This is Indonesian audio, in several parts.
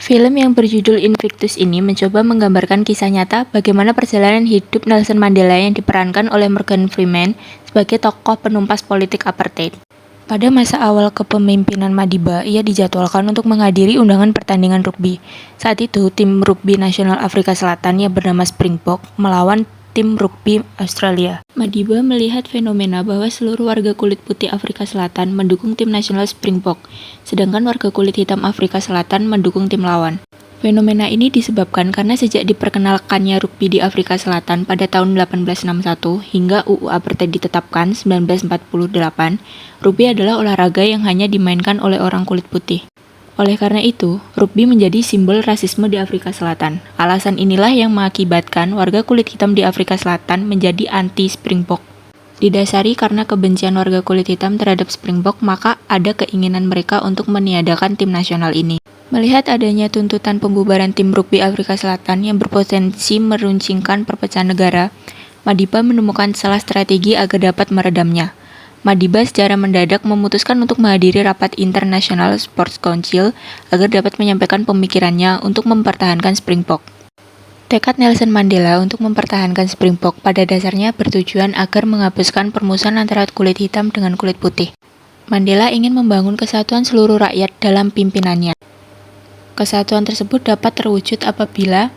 Film yang berjudul Invictus ini mencoba menggambarkan kisah nyata bagaimana perjalanan hidup Nelson Mandela yang diperankan oleh Morgan Freeman sebagai tokoh penumpas politik apartheid. Pada masa awal kepemimpinan Madiba, ia dijadwalkan untuk menghadiri undangan pertandingan rugby. Saat itu, tim rugby nasional Afrika Selatan yang bernama Springbok melawan tim rugby Australia. Madiba melihat fenomena bahwa seluruh warga kulit putih Afrika Selatan mendukung tim nasional Springbok, sedangkan warga kulit hitam Afrika Selatan mendukung tim lawan. Fenomena ini disebabkan karena sejak diperkenalkannya rugby di Afrika Selatan pada tahun 1861 hingga UU Apartheid ditetapkan 1948, rugby adalah olahraga yang hanya dimainkan oleh orang kulit putih. Oleh karena itu, rugby menjadi simbol rasisme di Afrika Selatan. Alasan inilah yang mengakibatkan warga kulit hitam di Afrika Selatan menjadi anti-Springbok. Didasari karena kebencian warga kulit hitam terhadap Springbok, maka ada keinginan mereka untuk meniadakan tim nasional ini. Melihat adanya tuntutan pembubaran tim rugby Afrika Selatan yang berpotensi meruncingkan perpecahan negara, Madiba menemukan salah strategi agar dapat meredamnya. Madiba secara mendadak memutuskan untuk menghadiri rapat International Sports Council agar dapat menyampaikan pemikirannya untuk mempertahankan Springbok. Tekad Nelson Mandela untuk mempertahankan Springbok pada dasarnya bertujuan agar menghapuskan permusuhan antara kulit hitam dengan kulit putih. Mandela ingin membangun kesatuan seluruh rakyat dalam pimpinannya. Kesatuan tersebut dapat terwujud apabila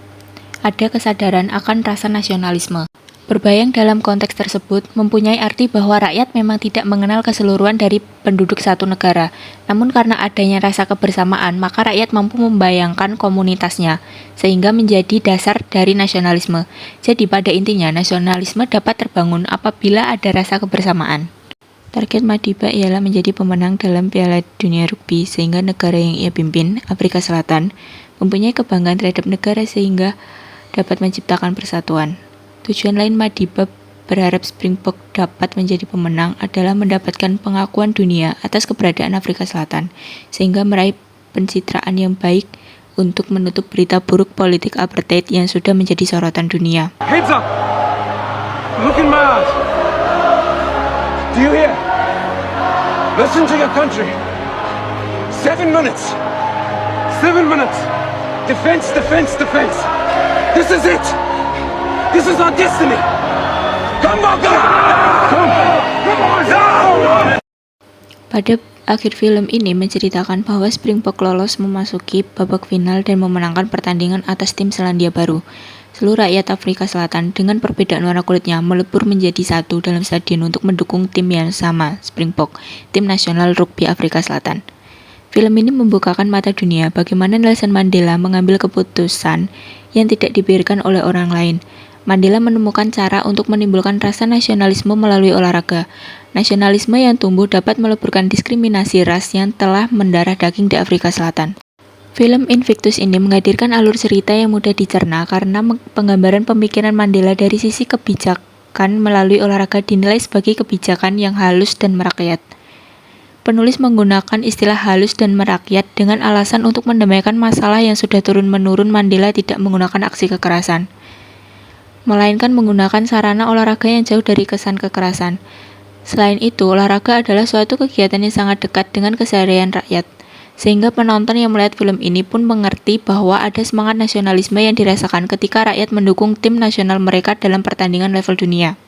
ada kesadaran akan rasa nasionalisme. Berbayang dalam konteks tersebut mempunyai arti bahwa rakyat memang tidak mengenal keseluruhan dari penduduk satu negara, namun karena adanya rasa kebersamaan, maka rakyat mampu membayangkan komunitasnya, sehingga menjadi dasar dari nasionalisme. Jadi pada intinya, nasionalisme dapat terbangun apabila ada rasa kebersamaan. Target Madiba ialah menjadi pemenang dalam Piala Dunia Rugby sehingga negara yang ia pimpin, Afrika Selatan, mempunyai kebanggaan terhadap negara sehingga dapat menciptakan persatuan. Tujuan lain Madiba berharap Springbok dapat menjadi pemenang adalah mendapatkan pengakuan dunia atas keberadaan Afrika Selatan, sehingga meraih pencitraan yang baik untuk menutup berita buruk politik apartheid yang sudah menjadi sorotan dunia. Heads up! Look in my eyes! Do you hear? Listen to your country. 7 minutes. 7 minutes. Defense, defense, defense. This is it. This is our destiny. Come on, come on. Come on. No! Pada akhir film ini menceritakan bahwa Springbok lolos memasuki babak final dan memenangkan pertandingan atas tim Selandia Baru. Seluruh rakyat Afrika Selatan dengan perbedaan warna kulitnya melebur menjadi satu dalam stadion untuk mendukung tim yang sama, Springbok, tim nasional rugby Afrika Selatan. Film ini membukakan mata dunia bagaimana Nelson Mandela mengambil keputusan yang tidak dipikirkan oleh orang lain. Mandela menemukan cara untuk menimbulkan rasa nasionalisme melalui olahraga. Nasionalisme yang tumbuh dapat meleburkan diskriminasi ras yang telah mendarah daging di Afrika Selatan. Film Invictus ini menghadirkan alur cerita yang mudah dicerna karena penggambaran pemikiran Mandela dari sisi kebijakan melalui olahraga dinilai sebagai kebijakan yang halus dan merakyat. Penulis menggunakan istilah halus dan merakyat dengan alasan untuk mendamaikan masalah yang sudah turun-menurun. Mandela tidak menggunakan aksi kekerasan, melainkan menggunakan sarana olahraga yang jauh dari kesan kekerasan. Selain itu, olahraga adalah suatu kegiatan yang sangat dekat dengan keseharian rakyat, sehingga penonton yang melihat film ini pun mengerti bahwa ada semangat nasionalisme yang dirasakan ketika rakyat mendukung tim nasional mereka dalam pertandingan level dunia.